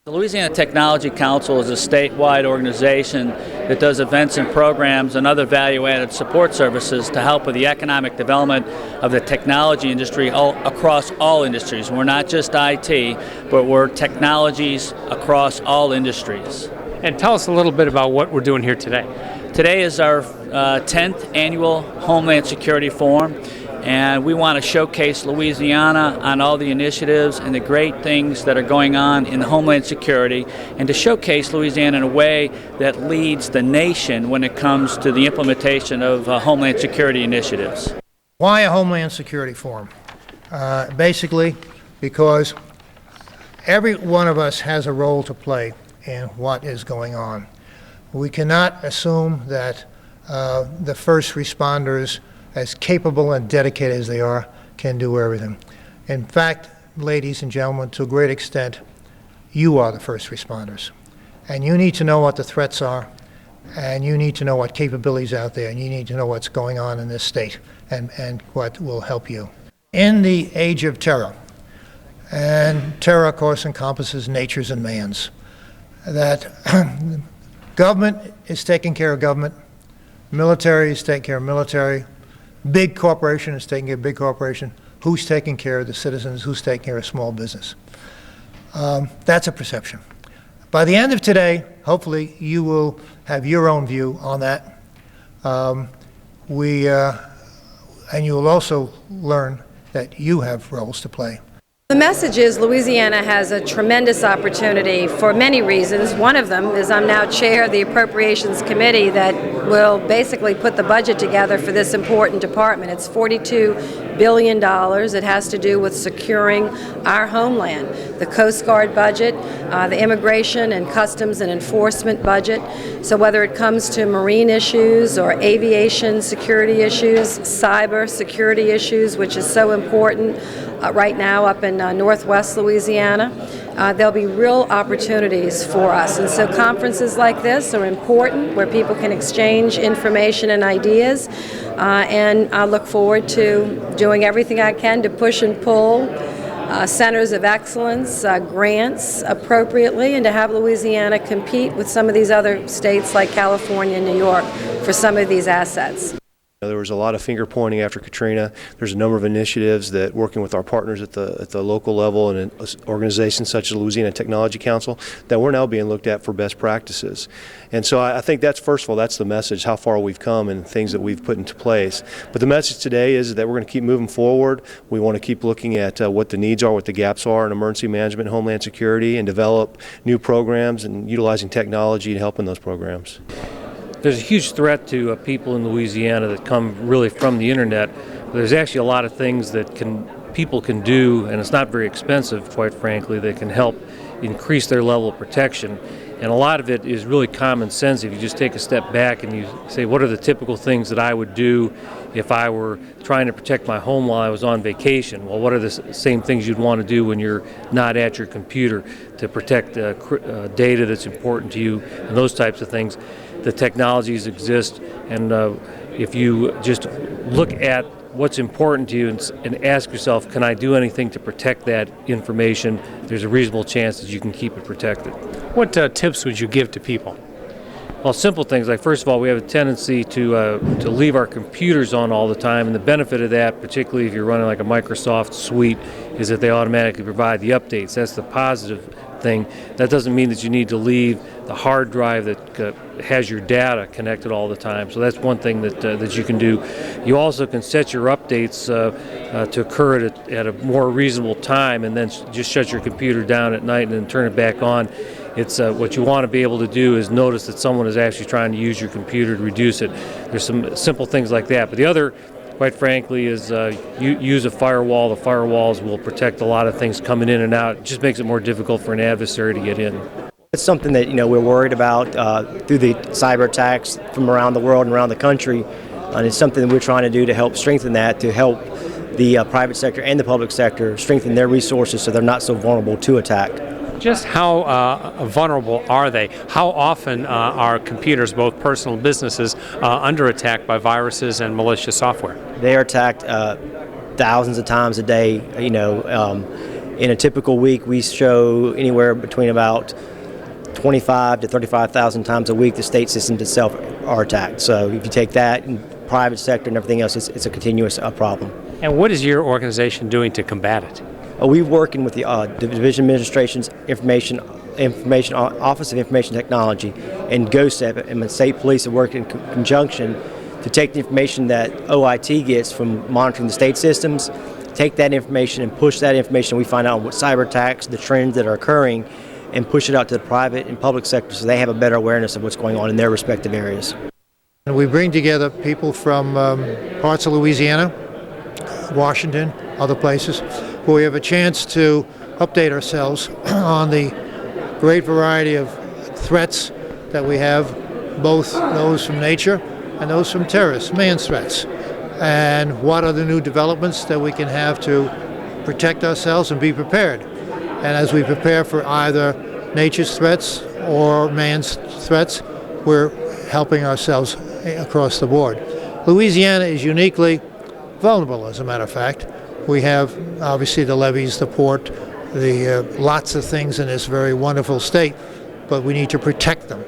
The Louisiana Technology Council is a statewide organization that does events and programs and other value-added support services to help with the economic development of the technology industry across all industries. We're not just IT, but we're technologies across all industries. And tell us a little bit about what we're doing here today. Today is our 10th annual Homeland Security Forum, and we want to showcase Louisiana on all the initiatives and the great things that are going on in the Homeland Security, and to showcase Louisiana in a way that leads the nation when it comes to the implementation of Homeland Security initiatives. Why a Homeland Security Forum? Basically, because every one of us has a role to play in what is going on. We cannot assume that the first responders, as capable and dedicated as they are, can do everything. In fact, ladies and gentlemen, to a great extent, you are the first responders. And you need to know what the threats are, and you need to know what capabilities out there, and you need to know what's going on in this state and what will help you. In the age of terror, and terror, of course, encompasses nature's and man's, that government is taking care of government, military is taking care of military, big corporation is taking care of big corporation. Who's taking care of the citizens? Who's taking care of small business? That's a perception. By the end of today, hopefully, you will have your own view on that. And you will also learn that you have roles to play. The message is Louisiana has a tremendous opportunity for many reasons. One of them is I'm now chair of the Appropriations Committee that will basically put the budget together for this important department. It's $42 billion. It has to do with securing our homeland, the Coast Guard budget, the Immigration and Customs and Enforcement budget. So whether it comes to marine issues or aviation security issues, cyber security issues, which is so important right now up in northwest Louisiana, there'll be real opportunities for us. And so conferences like this are important, where people can exchange information and ideas, and I look forward to doing everything I can to push and pull centers of excellence, grants appropriately, and to have Louisiana compete with some of these other states like California and New York for some of these assets. There was a lot of finger pointing after Katrina. There's a number of initiatives that, working with our partners at the local level and in organizations such as the Louisiana Technology Council, that we're now being looked at for best practices. And so I think that's, first of all, that's the message, how far we've come and things that we've put into place. But the message today is that we're going to keep moving forward. We want to keep looking at what the needs are, what the gaps are in emergency management and homeland security, and develop new programs and utilizing technology to help in those programs. There's a huge threat to people in Louisiana that come really from the internet. There's actually a lot of things that people can do, and it's not very expensive, quite frankly, that can help increase their level of protection. And a lot of it is really common sense if you just take a step back and you say, what are the typical things that I would do if I were trying to protect my home while I was on vacation? Well, what are the same things you'd want to do when you're not at your computer to protect data that's important to you and those types of things? The technologies exist, and if you just look at what's important to you and ask yourself, can I do anything to protect that information, there's a reasonable chance that you can keep it protected. What tips would you give to people? Well, simple things like, first of all, we have a tendency to leave our computers on all the time, and the benefit of that, particularly if you're running like a Microsoft suite, is that they automatically provide the updates. That's the positive thing. That doesn't mean that you need to leave the hard drive that has your data connected all the time. So that's one thing that you can do. You also can set your updates to occur at a more reasonable time, and then just shut your computer down at night and then turn it back on. It's what you want to be able to do is notice that someone is actually trying to use your computer to reduce it. There's some simple things like that. But the other, quite frankly, is use a firewall. The firewalls will protect a lot of things coming in and out. It just makes it more difficult for an adversary to get in. It's something that we're worried about through the cyber attacks from around the world and around the country, and it's something that we're trying to do to help strengthen that, to help the private sector and the public sector strengthen their resources so they're not so vulnerable to attack. Just how vulnerable are they? How often are computers, both personal and businesses, under attack by viruses and malicious software? They are attacked thousands of times a day. In a typical week, we show anywhere between about 25 to 35,000 times a week the state systems itself are attacked. So if you take that and private sector and everything else, it's a continuous problem. And what is your organization doing to combat it? We're working with the Division Administration's Information Office of Information Technology and GOSEP and the state police are working in conjunction to take the information that OIT gets from monitoring the state systems, take that information and push that information we find out what cyber attacks, the trends that are occurring, and push it out to the private and public sector so they have a better awareness of what's going on in their respective areas. And we bring together people from parts of Louisiana, Washington, other places, where we have a chance to update ourselves on the great variety of threats that we have, both those from nature and those from terrorists, man's threats. And what are the new developments that we can have to protect ourselves and be prepared. And as we prepare for either nature's threats or man's threats, we're helping ourselves across the board. Louisiana is uniquely vulnerable, as a matter of fact. We have obviously the levees, the port, lots of things in this very wonderful state, but we need to protect them.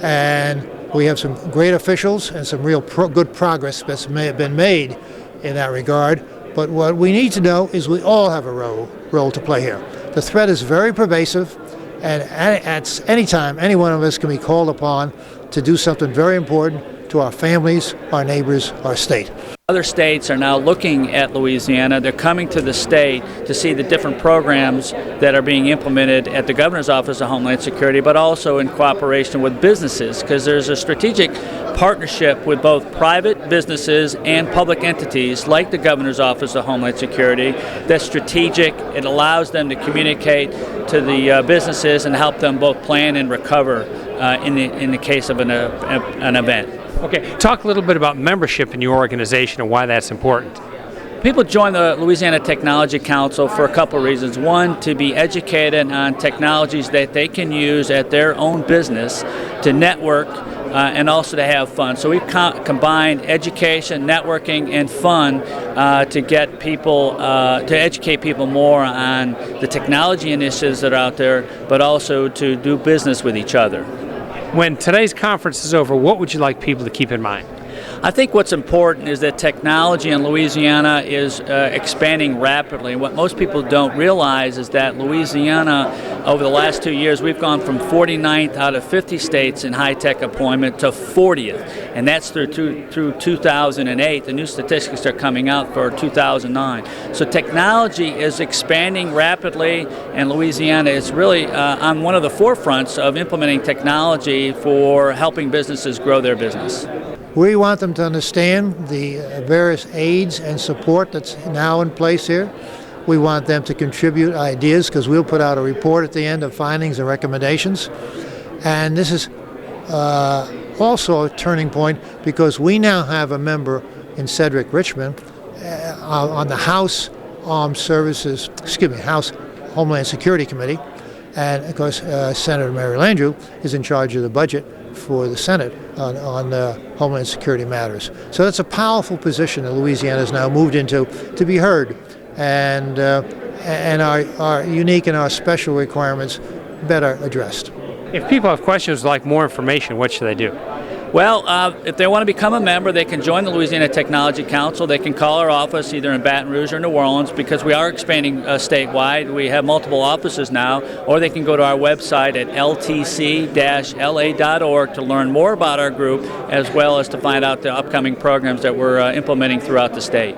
And we have some great officials and some real good progress that's been made in that regard. But what we need to know is we all have a role to play here. The threat is very pervasive, and at any time, any one of us can be called upon to do something very important to our families, our neighbors, our state. Other states are now looking at Louisiana. They're coming to the state to see the different programs that are being implemented at the Governor's Office of Homeland Security, but also in cooperation with businesses, because there's a strategic partnership with both private businesses and public entities like the Governor's Office of Homeland Security that's strategic. It allows them to communicate to the businesses and help them both plan and recover in the case of an event. Okay, talk a little bit about membership in your organization and why that's important. People join the Louisiana Technology Council for a couple of reasons. One, to be educated on technologies that they can use at their own business to network and also to have fun. So we've combined education, networking, and fun to get people, to educate people more on the technology initiatives that are out there, but also to do business with each other. When today's conference is over, what would you like people to keep in mind? I think what's important is that technology in Louisiana is expanding rapidly. What most people don't realize is that Louisiana, over the last 2 years, we've gone from 49th out of 50 states in high-tech employment to 40th, and that's through 2008. The new statistics are coming out for 2009. So technology is expanding rapidly, and Louisiana is really on one of the forefronts of implementing technology for helping businesses grow their business. We want them to understand the various aids and support that's now in place here. We want them to contribute ideas, because we'll put out a report at the end of findings and recommendations. And this is also a turning point, because we now have a member in Cedric Richmond on the House House Homeland Security Committee. And of course, Senator Mary Landrieu is in charge of the budget for the Senate on Homeland Security matters. So that's a powerful position that Louisiana has now moved into, to be heard, and our unique and our special requirements better addressed. If people have questions like more information, what should they do? Well, if they want to become a member, they can join the Louisiana Technology Council. They can call our office either in Baton Rouge or New Orleans, because we are expanding statewide. We have multiple offices now. Or they can go to our website at ltc-la.org to learn more about our group, as well as to find out the upcoming programs that we're implementing throughout the state.